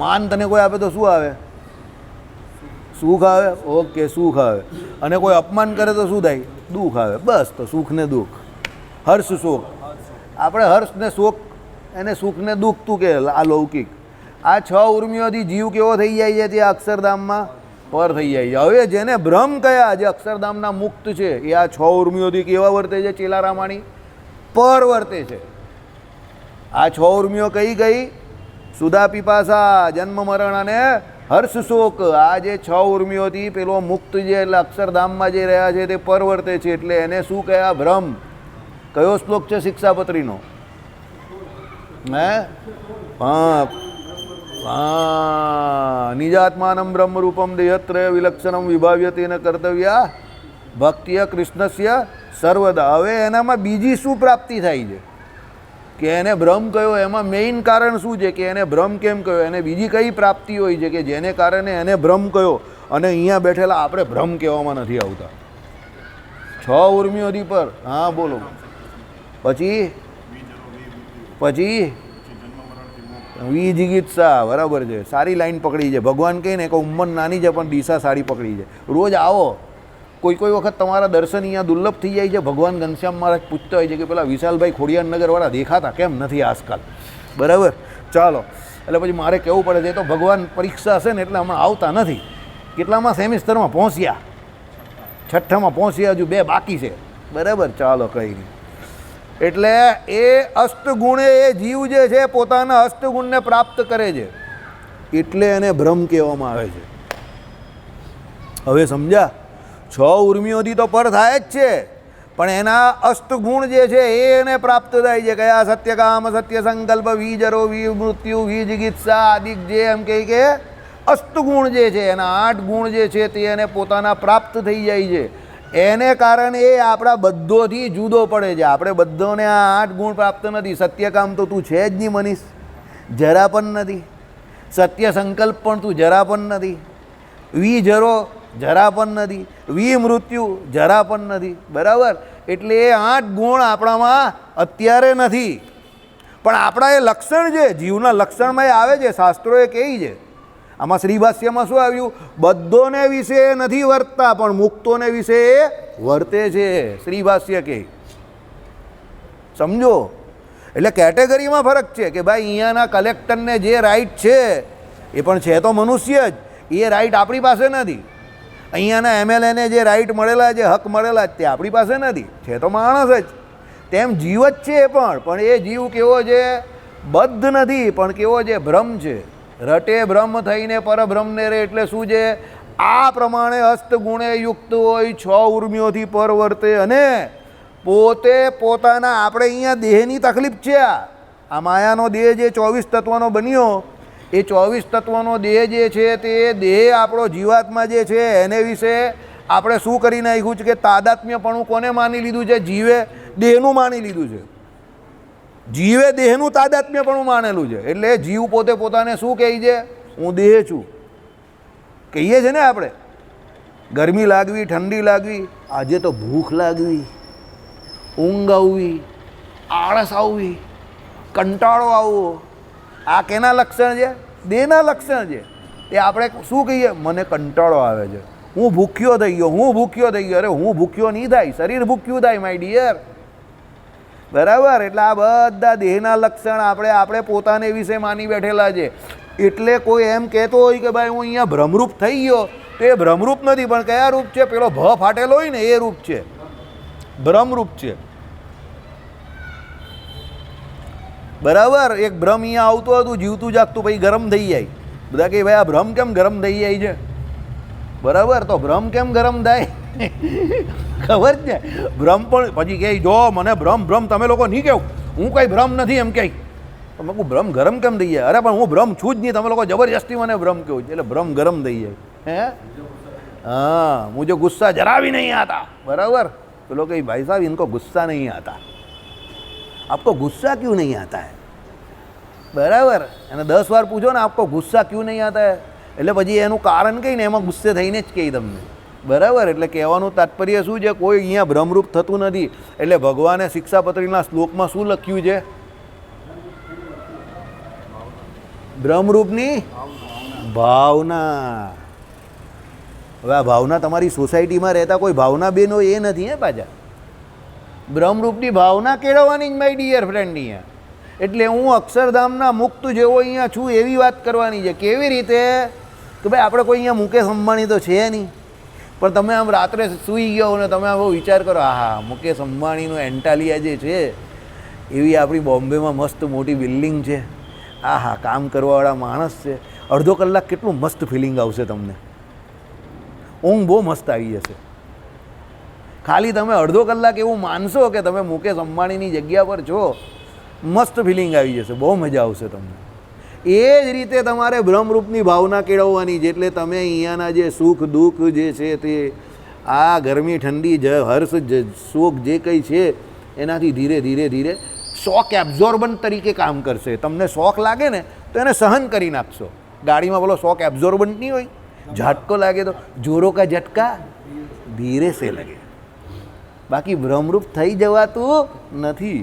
માન તને કોઈ આપે તો શું આવે? સુખ આવે. ઓકે, સુખ આવે. અને કોઈ અપમાન કરે તો શું થાય? દુઃખ આવે. બસ, તો સુખ ને દુઃખ, હર્ષ શોક. આપણે હર્ષ ને શોક, એને સુખ ને દુઃખ તું કે અલૌકિક. આ 6 ઉર્મિઓથી જીવ કેવો થઈ જાય છે? ત્યાં અક્ષરધામમાં પર થઈ જાય છે. હવે જેને બ્રહ્મ કયા, જે અક્ષરધામના મુક્ત છે, એ આ 6 ઉર્મિઓથી કેવા વર્તે છે? ચેલારામાણી પર વર્તે છે. આ 6 ઉર્મિઓ કઈ ગઈ? સુધા પીપાસા, જન્મ મરણ અને હર્ષ શોક. આ જે 6 ઉર્મિઓથી પેલો મુક્ત જે એટલે અક્ષરધામમાં જે રહ્યા છે તે પર વર્તે છે, એટલે એને શું કહેવાય? બ્રહ્મ. કયો શ્લોક છે શિક્ષાપત્રીનો? હે? હા, નિજાત્માનમ બ્રહ્મ રૂપમ દેહત્રય વિલક્ષણમ વિભાવ્યતેન કર્તવ્યા ભક્તિય કૃષ્ણસ્ય સર્વદા. હવે એનામાં બીજી શું પ્રાપ્તિ થાય છે કે એને બ્રહ્મ કયો? એમાં મેઇન કારણ શું છે કે એને બ્રહ્મ કેમ કયો? એને બીજી કઈ પ્રાપ્તિ હોય છે કે જેને કારણે એને બ્રહ્મ કયો? અને અહીંયા બેઠેલા આપણે બ્રહ્મ કહેવામાં નથી આવતા. 6 ઉર્મિઓથી પર. હા બોલો. પછી વિજિગિત્સા. બરાબર છે, સારી લાઈન પકડી છે. ભગવાન કહે ને કે ઉંમર નાની છે પણ દિશા સારી પકડી છે. રોજ આવો. કોઈ વખત તમારા દર્શન અહીંયા દુર્લભ થઈ જાય છે. ભગવાન ઘનશ્યામ મહારાજ પૂછતા હોય છે કે પેલા વિશાલભાઈ ખોડિયારનગરવાળા દેખાતા કેમ નથી આજકાલ? બરાબર. ચાલો, એટલે પછી મારે કહેવું પડે છે તો ભગવાન પરીક્ષા હશે ને એટલે હમણાં આવતા નથી. કેટલામાં સેમિસ્ટરમાં પહોંચ્યા? છઠ્ઠામાં પહોંચ્યા, હજુ 2 બાકી છે. બરાબર, ચાલો કંઈ નહીં. એટલે એ અષ્ટગુણે એ જીવ જે છે પોતાના અષ્ટગુણને પ્રાપ્ત કરે છે, એટલે એને બ્રહ્મ કહેવામાં આવે છે. હવે સમજ્યા? 6 ઉર્મિઓથી તો પર થાય જ છે, પણ એના અષ્ટગુણ જે છે એ એને પ્રાપ્ત થાય છે. કયા? સત્યકામ, સત્ય સંકલ્પ, વીજરો, મૃત્યુ, વીજગીત્સા આદિ, જે એમ કહે કે અષ્ટગુણ જે છે, એના 8 ગુણ જે છે તે એને પોતાના પ્રાપ્ત થઈ જાય છે. એને કારણે એ આપણા બધોથી જુદો પડે છે. આપણે બધોને આ 8 ગુણ પ્રાપ્ત નથી. સત્યકામ તો તું છે જ નહીં મનીષ, જરા પણ નથી. સત્ય સંકલ્પ પણ તું જરા પણ નથી. વીજરો જરા પણ નથી. મૃત્યુ જરા પણ નથી. બરાબર? એટલે એ 8 ગુણ આપણામાં અત્યારે નથી, પણ આપણા એ લક્ષણ છે, જીવના લક્ષણમાં એ આવે છે. શાસ્ત્રોએ કહે છે. આમાં શ્રીભાષ્યમાં શું આવ્યું? બધોને વિશે નથી વર્તતા, પણ મુક્તોને વિશે વર્તે છે. શ્રીભાષ્ય કહે, સમજો. એટલે કેટેગરીમાં ફરક છે કે ભાઈ અહીંયાના કલેક્ટરને જે રાઈટ છે એ પણ છે તો મનુષ્ય જ, એ રાઈટ આપણી પાસે નથી. અહીંયાના એમએલએને જે રાઈટ મળેલા, જે હક મળેલા તે આપણી પાસે નથી, છે તો માણસ જ. તેમ જીવ જ છે પણ એ જીવ કેવો છે? બદ્ધ નથી, પણ કેવો છે? બ્રહ્મ છે. રટે બ્રહ્મ થઈને પરબ્રહ્મને રે. એટલે શું છે? આ પ્રમાણે અષ્ટગુણે યુક્ત હોય, 6 ઉર્મિઓથી પર વર્તે, અને પોતે પોતાના, આપણે અહીંયા દેહની તકલીફ છે. આ માયાનો દેહ જે 24 તત્વનો બન્યો, એ 24 તત્વનો દેહ જે છે તે દેહ આપણો જીવાત્મા જે છે એને વિશે આપણે શું કરી નાખ્યું છે કે તાદાત્મ્યપણું કોને માની લીધું છે? જીવે દેહનું માની લીધું છે. જીવે દેહનું તાદાત્મ્યપણું માનેલું છે. એટલે જીવ પોતે પોતાને શું કહે છે? હું દેહ છું કહીએ છે ને આપણે. ગરમી લાગવી, ઠંડી લાગવી, આજે તો ભૂખ લાગવી, ઊંઘ આવવી, આળસ આવવી, કંટાળો આવવો, આ કેના લક્ષણ છે? દેહના લક્ષણ છે. એ આપણે શું કહીએ? મને કંટાળો આવે છે, હું ભૂખ્યો થઈ ગયો, હું ભૂખ્યો થઈ ગયો. અરે હું ભૂખ્યો નહીં થાય, શરીર ભૂખ્યું થાય માય ડિયર. બરાબર? એટલે આ બધા દેહના લક્ષણ આપણે પોતાને વિશે માની બેઠેલા છે. એટલે કોઈ એમ કહેતો હોય કે ભાઈ હું અહીંયા ભ્રમરૂપ થઈ ગયો, તો એ ભ્રમરૂપ નથી, પણ કયા રૂપ છે? પેલો ભ ફાટેલો હોય ને એ રૂપ છે, ભ્રમરૂપ છે. બરાબર? એક ભ્રમ અહીંયા આવતું હતું, જીવતું જાગતું, પછી ગરમ થઈ જાય. બધા કહે ભાઈ આ ભ્રમ કેમ ગરમ થઈ જાય છે? બરાબર? તો ભ્રમ કેમ ગરમ થાય? ખબર છે? ભ્રમ પણ પછી કહે જો મને ભ્રમ તમે લોકો નહીં કહો, હું કંઈ ભ્રમ નથી એમ કહે. તમે કહું ભ્રમ ગરમ કેમ થઈ જાય? અરે પણ હું ભ્રમ છું જ નહીં, તમે લોકો જબરજસ્તી મને ભ્રમ કહો. એટલે ભ્રમ ગરમ થઈ જાય. હે? हाँ, मुझे गुस्सा जरा भी नहीं आता. बराबर? तो लोग कही भाई साहब इनको गुस्सा नहीं आता. आपको गुस्सा क्यों नहीं आता है? बराबर? એને 10 વાર પૂછો ને आपको गुस्सा क्यों नहीं आता है, એટલે પછી એનું કારણ કહીને એમાં ગુસ્સે થઈને જ કહી તમને. બરાબર? એટલે કહેવાનું તાત્પર્ય શું છે? કોઈ અહીંયા ભ્રમરૂપ થતું નથી. એટલે ભગવાને શિક્ષાપત્રીના શ્લોકમાં શું લખ્યું છે? ભ્રમરૂપની ભાવના. હવે આ ભાવના તમારી સોસાયટીમાં રહેતા કોઈ ભાવના બેનો એ નથી હે પાછા. બ્રહ્મરૂપની ભાવના કેળવવાની જ માય ડિયર ફ્રેન્ડ અહીંયા. એટલે હું અક્ષરધામના મુક્ત જેવો અહીંયા છું એવી વાત કરવાની છે. કેવી રીતે? કે ભાઈ આપણે કોઈ અહીંયા મુકેશ અંબાણી તો છે નહીં, પણ તમે આમ રાત્રે સૂઈ ગયો ને તમે આવો વિચાર કરો, હા મુકેશ અંબાણીનું એન્ટાલિયા જે છે એવી આપણી બોમ્બેમાં મસ્ત મોટી બિલ્ડિંગ છે, આ હા કામ કરવાવાળા માણસ છે, અડધો કલાક કેટલું મસ્ત ફિલિંગ આવશે તમને. ઊંઘ બહુ મસ્ત આવી જશે. ખાલી તમે અડધો કલાક એવું માનશો કે તમે મુકેશ અંબાણીની જગ્યા પર છો, મસ્ત ફિલિંગ આવી જશે, બહુ મજા આવશે તમને. એ જ રીતે તમારે બ્રહ્મરૂપની ભાવના કેળવવાની છે. એટલે તમે અહીંયાના જે સુખ દુઃખ જે છે તે આ ગરમી ઠંડી હર્ષ શોક જે કંઈ છે એનાથી ધીરે ધીરે ધીરે શોક એબ્ઝોર્બન્ટ તરીકે કામ કરશે. તમને શોખ લાગે ને તો એને સહન કરી નાખશો. ગાડીમાં બોલો શોક એબ્ઝોર્બન્ટ નહીં હોય, ઝટકો લાગે તો જોરો કા ઝટકા ધીરે સે લગે. બાકી ભ્રમરૂપ થઈ જવાતું નથી.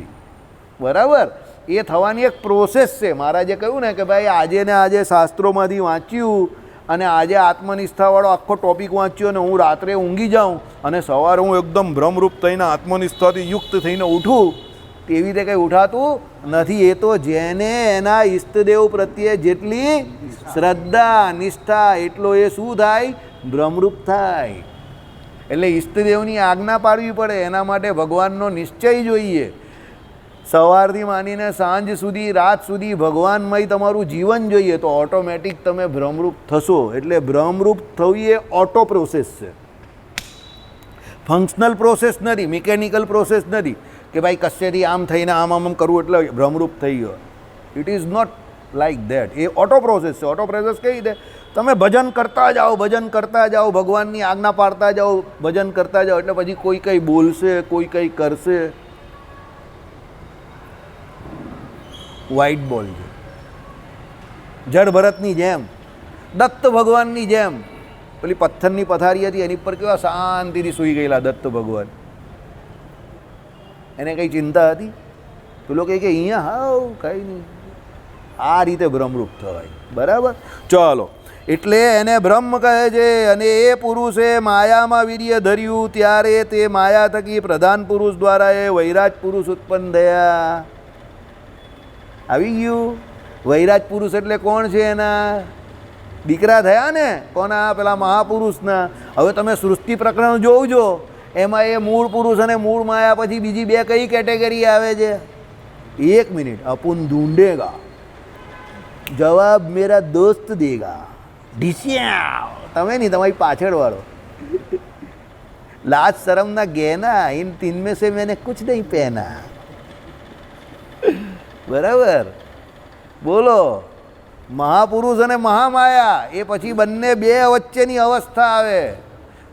બરાબર? એ થવાની એક પ્રોસેસ છે. મહારાજે કહ્યું ને કે ભાઈ આજે ને આજે શાસ્ત્રોમાંથી વાંચ્યું અને આજે આત્મનિષ્ઠાવાળો આખો ટોપિક વાંચ્યો અને હું રાત્રે ઊંઘી જાઉં અને સવારે હું એકદમ ભ્રમરૂપ થઈને આત્મનિષ્ઠાથી યુક્ત થઈને ઉઠું, તેવી રીતે કંઈ ઉઠાતું નથી. એ તો જેને એના ઈષ્ટદેવ પ્રત્યે જેટલી શ્રદ્ધા નિષ્ઠા એટલો એ શું થાય? ભ્રમરૂપ થાય. એટલે ઈષ્ટદેવની આજ્ઞા પાડવી પડે, એના માટે ભગવાનનો નિશ્ચય જોઈએ. સવારથી માંડીને સાંજ સુધી, રાત સુધી ભગવાનમય તમારું જીવન જોઈએ, તો ઓટોમેટિક તમે ભ્રમરૂપ થશો. એટલે ભ્રમરૂપ થવી એ ઓટો પ્રોસેસ છે, ફંક્શનલ પ્રોસેસ નથી, મિકેનિકલ પ્રોસેસ નથી કે ભાઈ કશેથી આમ થઈને આમ આમ કરવું એટલે ભ્રમરૂપ થઈ ગયો. It is not like that. એ ઓટો પ્રોસેસ છે. ઓટો પ્રોસેસ કઈ રીતે? તમે ભજન કરતા જાઓ, ભજન કરતા જાઓ, ભગવાનની આજ્ઞા પાડતા જાઓ, ભજન કરતા જાઓ, એટલે પછી કોઈ કંઈ બોલશે, કોઈ કંઈ કરશે. વ્હાઇટ બોલ છે, જડ ભરતની જેમ, દત્ત ભગવાનની જેમ. પેલી પથ્થરની પથારી હતી, એની પર કેવા શાંતિથી સૂઈ ગયેલા દત્ત ભગવાન. એને કંઈ ચિંતા હતી? પેલો કહે કે અહીંયા હાવ કંઈ નહીં. આ રીતે ભ્રમરૂપ થવાય. બરાબર? ચાલો, એટલે એને બ્રહ્મ કહે છે. અને એ પુરુષે માયામાં વીર્ય ધર્યું, ત્યારે તે માયા થકી પ્રધાન પુરુષ દ્વારા એ વૈરાજ પુરુષ ઉત્પન્ન થયા. આવી ગયું? વૈરાજ પુરુષ એટલે કોણ છે? એના દીકરા થયા ને. કોના? પેલા મહાપુરુષના. હવે તમે સૃષ્ટિ પ્રકરણ જોવજો, એમાં એ મૂળ પુરુષ અને મૂળ માયા પછી બીજી બે કઈ કેટેગરી આવે છે? 1 મિનિટ, અપુન ઢૂંઢેગા, જવાબ મેરા દોસ્ત દેગા. ઢીસ્યા તમે નહીં, તમારી પાછળ વાળો. લાજ શરમ ના ગેના, इन 3 में से मैंने कुछ नहीं पहना. બરાબર? બોલો. મહાપુરુષ અને મહામાયા એ પછી બંને બે વચ્ચેની અવસ્થા આવે.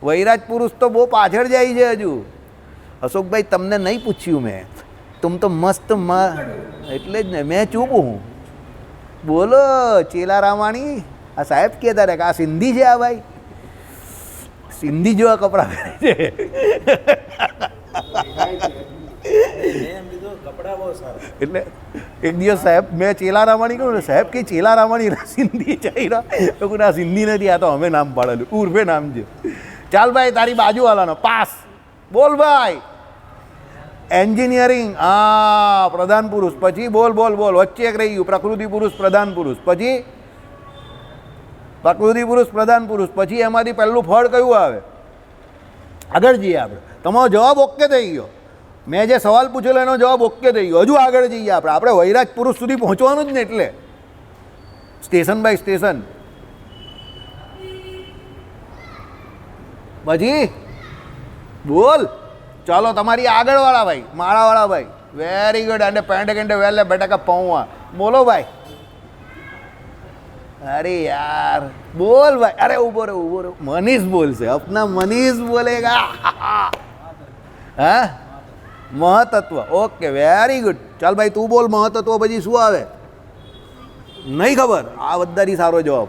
વૈરાજ પુરુષ તો બહુ પાછળ જાય છે હજુ. અશોકભાઈ, તમને નહીં પૂછ્યું મેં, તુમ તો મસ્ત એટલે જ ને મેં ચૂપ હું. બોલો. ચેલા રામાણી, આ સાહેબ કહેતા રહે કે આ સિંધી છે. આ ભાઈ સિંધી જેવા કપડાં પહેરે છે. એટલે એક દિવસ સાહેબ મેં ચેલા રામાણી કહ્યું ને, સાહેબ કે ચેલા રામાણી સિંધી ચાલ્યા. તો કોઈ આ સિંધી નથી, આ તો અમે નામ પાડેલું, ઉર્ફે નામ છે. ચાલ ભાઈ, તારી બાજુવાળાનો પાસ. બોલ ભાઈ. એન્જિનિયરિંગ, હા, પ્રધાન પુરુષ. પછી બોલ બોલ બોલ, વચ્ચે એક રહી ગયું, પ્રકૃતિ પુરુષ પ્રધાન પુરુષ. પછી પ્રકૃતિ પુરુષ પ્રધાન પુરુષ. પછી એમાંથી પહેલું ફળ કયું આવે? આગળ જઈએ આપણે. તમારો જવાબ ઓકે થઈ ગયો. મેં જે સવાલ પૂછેલો એનો જવાબ ઓકે થઈ ગયો. હજુ આગળ જઈએ આપણે વૈરાજ પુરુષ સુધી પહોંચવાનું જ ને. એટલે સ્ટેશન બાય સ્ટેશન. પછી બોલ. ચાલો, તમારી આગળવાળા ભાઈ, માળાવાળા ભાઈ. Very good. અને પેન્ટ કેન્ટે વેલે બેટા કા પૌવા. બોલો ભાઈ. અરે યાર, બોલ ભાઈ. અરે ઉભો રહો, ઉભો રહો. મનીષ બોલશે, અપના મનીષ બોલેગા. હા, મહતત્વ. Okay, very good. ચાલ ભાઈ, તું બોલ મહતત્વ. પછી શું આવે? નહીં ખબર? આ બધાથી સારો જવાબ.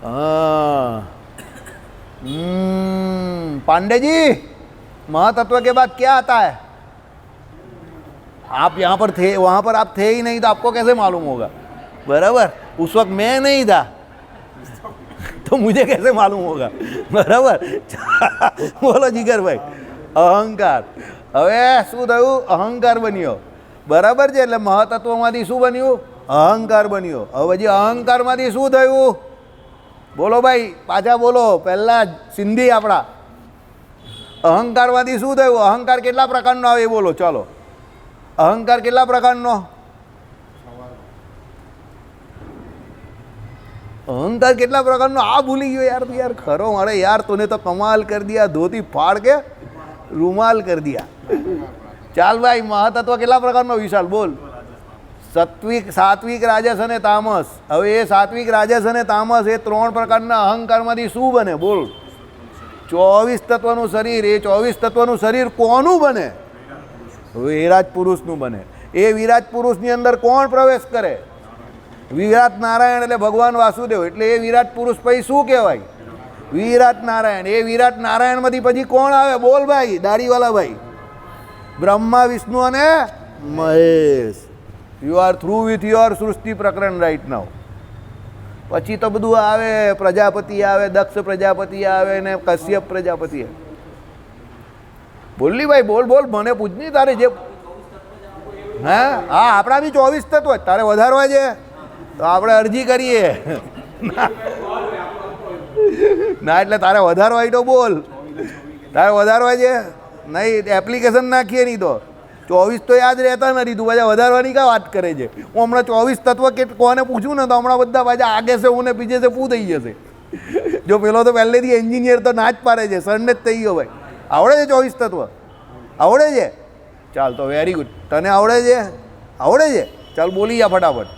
હા, पांडे जी, महातत्व के बाद क्या आता है? आप यहाँ पर थे, वहाँ पर आप थे ही नहीं, तो आपको कैसे मालूम होगा? बराबर? उस वक्त मैं नहीं था तो मुझे कैसे मालूम होगा? बराबर? बोलो જીગરભાઈ. અહંકાર. હવે શું થયું? અહંકાર બન્યો. બરાબર છે? એટલે મહાતત્વમાંથી શું બન્યું? અહંકાર બન્યો. હવે પછી અહંકારમાંથી શું થયું? બોલો ભાઈ, પાછા બોલો. પહેલાં સિંધી આપણા. અહંકારમાંથી શું થયું? અહંકાર કેટલા પ્રકારનો આવે એ બોલો. ચાલો, અહંકાર કેટલા પ્રકારનો? અહંકાર કેટલા પ્રકારનો? આ ભૂલી ગયો યાર. યાર ખરો મારે યાર, તूने तो कमाल कर दिया, धोती फाड़ के રૂમાલ કરી દિયા. ચાલ ભાઈ, મહાતત્વ કેટલા પ્રકારનો? વિશાલ બોલ. સત્વિક, સાત્વિક, રાજસ અને તામસ. હવે એ સાત્વિક, રાજસ અને તામસ એ 3 પ્રકારના અહંકારમાંથી શું બને? બોલ. 24 તત્વનું શરીર. એ 24 તત્વનું શરીર કોનું બને? વિરાટ પુરુષનું બને. એ વિરાટ પુરુષની અંદર કોણ પ્રવેશ કરે? વિરાટ નારાયણ, એટલે ભગવાન વાસુદેવ. એટલે એ વિરાટ પુરુષ પછી શું કહેવાય? વિરાટ નારાયણ. એ વિરાટ નારાયણમાંથી પછી કોણ આવે? બોલ ભાઈ, દાઢીવાલા ભાઈ. બ્રહ્મા, વિષ્ણુ અને Mahesh. You are through with your સૃષ્ટિ પ્રકરણ રાઈટ નાઉ. પછી તો બધું આવે. પ્રજાપતિ આવે, દક્ષ પ્રજાપતિ આવે ને કશ્યપ પ્રજાપતિ આવે. બોલની ભાઈ, બોલ બોલ. મને પૂછ નહીં તારે જે. હા હા, આપણા બી 24 તત્વ જ. તારે વધારવા છે તો આપણે અરજી કરીએ. ના એટલે તારે વધારવા હોય તો બોલ, તારે વધારવા છે નહીં, એપ્લિકેશન નાખીએ નહીં તો 24 તો યાદ રહેતા નથી, તું પાછા વધારવાની કા વાત કરે છે? હું હમણાં 24 તત્વ કે કોને પૂછું ને તો હમણાં બધા પાછા આગે છે હું ને પીછે છે પૂ થઈ જશે. જો પેલો તો પહેલેથી એન્જિનિયર તો ના જ પાડે છે, સનને જ થઈ ગયો ભાઈ. આવડે છે 24 તત્વ? આવડે છે? ચાલ તો વેરી ગુડ. તને આવડે છે? આવડે છે? ચાલ બોલી જા ફટાફટ.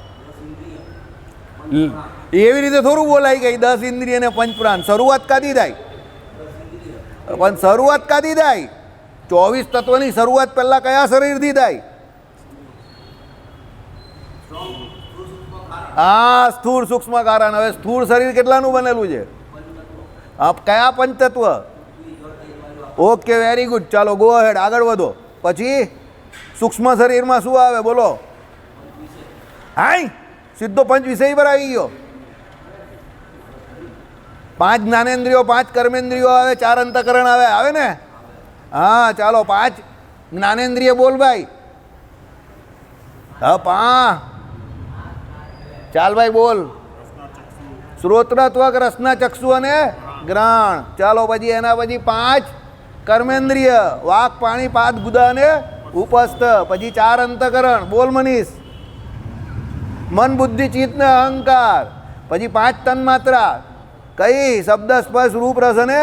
એવી રીતે થોડું બોલાય ગઈ 10 ઇન્દ્રિય ને પંચપ્રાણ. શરૂઆત કાથી થાય? પણ શરૂઆત કાથી થાય? 24 તત્વની શરૂઆત પહેલા કયા શરીરથી થાય? હા, સ્થૂળ સૂક્ષ્મ કારણ. હવે સ્થૂળ શરીર કેટલાનું બનેલું છે? કયા પંચતત્વ? Okay very good. ચાલો ગો હેડ, આગળ વધો. પછી સૂક્ષ્મ શરીરમાં શું આવે બોલો? હાય સીધો પંચ વિષય પર આવી ગયો. 5 જ્ઞાનેન્દ્રિયો, 5 કર્મેન્દ્રિયો આવે, 4 અંતઃકરણ આવે. આવે ને? હા ચાલો 5 જ્ઞાનેન્દ્રિય બોલ ભાઈ. હા 5. ચાલ ભાઈ બોલ. શ્રોત્ર, ત્વક, રસના, ચક્ષુ અને ગ્રાણ. ચાલો પછી એના પછી 5 કર્મેન્દ્રિય, વાક, પાણી, પાદ, ગુદા અને ઉપસ્થ. પછી 4 અંતઃકરણ બોલ મનીષ. મન, બુદ્ધિ, ચિત્ત ને અહંકાર. પછી 5 તન્માત્રા. કઈ? શબ્દ, સ્પર્શ, રૂપ, રસ અને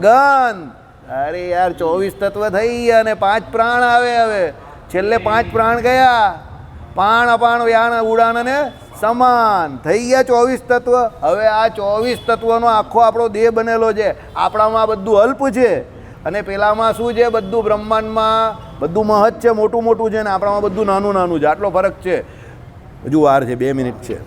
ગંધ. અરે યાર 24 તત્વ થઈ ગયા અને 5 પ્રાણ આવે. હવે છેલ્લે 5 પ્રાણ ગયા. પાણ, અપાણ, વ્યાન, ઉડાન અને સમાન. થઈ ગયા 24 તત્વ. હવે આ 24 તત્વનો આખો આપણો દેહ બનેલો છે. આપણામાં બધું અલ્પ છે અને પેલામાં શું છે? બધું બ્રહ્માંડમાં બધું મહત છે, મોટું મોટું છે ને આપણામાં બધું નાનું નાનું છે. આટલો ફરક છે. હજુ વાર છે, 2 મિનિટ છે.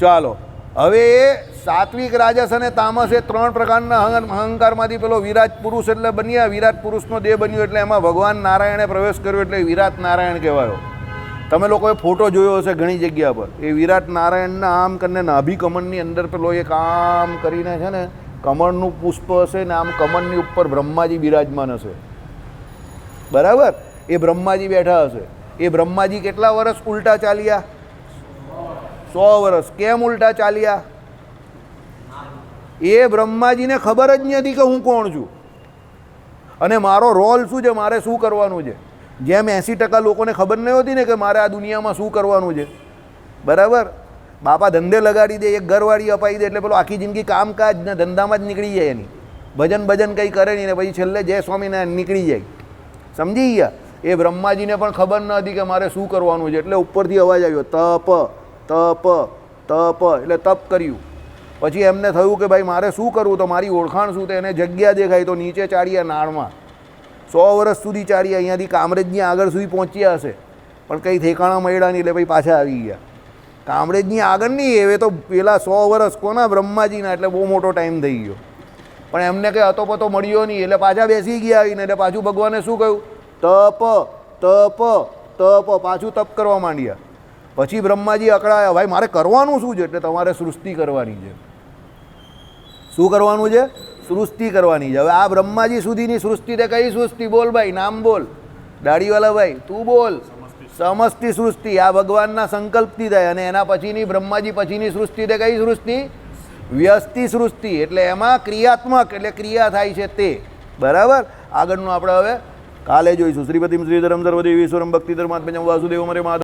ચાલો હવે એ સાત્વિક, રાજસ અને તામસ એ 3 પ્રકારના અહંકારમાંથી પેલો વિરાટ પુરુષ એટલે બન્યા. વિરાટ પુરુષનો દેહ બન્યો એટલે એમાં ભગવાન નારાયણે પ્રવેશ કર્યો એટલે વિરાટ નારાયણ કહેવાયો. તમે લોકોએ ફોટો જોયો હશે ઘણી જગ્યા પર. એ વિરાટ નારાયણના આમ કરીને નાભી કમળની અંદર પેલો એક આમ કરીને છે ને કમળનું પુષ્પ હશે ને આમ કમળની ઉપર બ્રહ્માજી બિરાજમાન હશે. બરાબર? એ બ્રહ્માજી બેઠા હશે. એ બ્રહ્માજી કેટલા વર્ષ ઉલટા ચાલ્યા? 100 વર્ષ. કેમ ઉલટા ચાલ્યા? એ બ્રહ્માજીને ખબર જ નથી કે હું કોણ છું અને મારો રોલ શું છે, મારે શું કરવાનું છે. જેમ 80% લોકોને ખબર નહીં હોતી ને કે મારે આ દુનિયામાં શું કરવાનું છે. બરાબર? બાપા ધંધે લગાડી દે, એક ઘરવાળી અપાઈ દે એટલે પેલો આખી જિંદગી કામકાજ ને ધંધામાં જ નીકળી જાય. એની ભજન કંઈ કરે નહીં ને પછી છેલ્લે જય સ્વામિનારાયણ નીકળી જાય. સમજી ગયા? એ બ્રહ્માજીને પણ ખબર ન હતી કે મારે શું કરવાનું છે. એટલે ઉપરથી અવાજ આવ્યો તપ તપ તપ. એટલે તપ કર્યું. પછી એમને થયું કે ભાઈ મારે શું કરવું, તો મારી ઓળખાણ શું? તો એને જગ્યા દેખાય તો નીચે ચાડ્યા નાળમાં. 100 વર્ષ સુધી ચાડ્યા. અહીંયાથી કામરેજની આગળ સુધી પહોંચ્યા હશે પણ કંઈ ઠેકાણા મળ્યા નહીં એટલે પછી પાછા આવી ગયા. કામરેજની આગળ નહીં, હવે તો પેલા 100 વર્ષ કોના? બ્રહ્માજીના. એટલે બહુ મોટો ટાઈમ થઈ ગયો. પણ એમને કંઈ અતોપતો મળ્યો નહીં એટલે પાછા બેસી ગયા આવીને. એટલે પાછું ભગવાને શું કહ્યું? તપ તપ તપ. પાછું તપ કરવા માંડ્યા. પછી બ્રહ્માજી અકળાયા, ભાઈ મારે કરવાનું શું છે? એટલે તમારે સૃષ્ટિ કરવાની છે. શું કરવાનું છે? સૃષ્ટિ કરવાની છે. હવે આ બ્રહ્માજી સુધીની સૃષ્ટિ તે કઈ સૃષ્ટિ? બોલ ભાઈ, નામ બોલ. દાઢીવાલા ભાઈ તું બોલ. સમષ્ટિ સૃષ્ટિ. આ ભગવાનના સંકલ્પથી થાય. અને એના પછીની બ્રહ્માજી પછીની સૃષ્ટિ તે કઈ સૃષ્ટિ? વ્યસ્તિ સૃષ્ટિ. એટલે એમાં ક્રિયાત્મક એટલે ક્રિયા થાય છે તે. બરાબર? આગળનું આપણે હવે કાલે જોઈશું. શ્રીપતિમ શ્રીધરમ સર્વદેવીશ્વરમ ભક્તિધર્માત્મજમ વાસુદેવ મરે માધવ.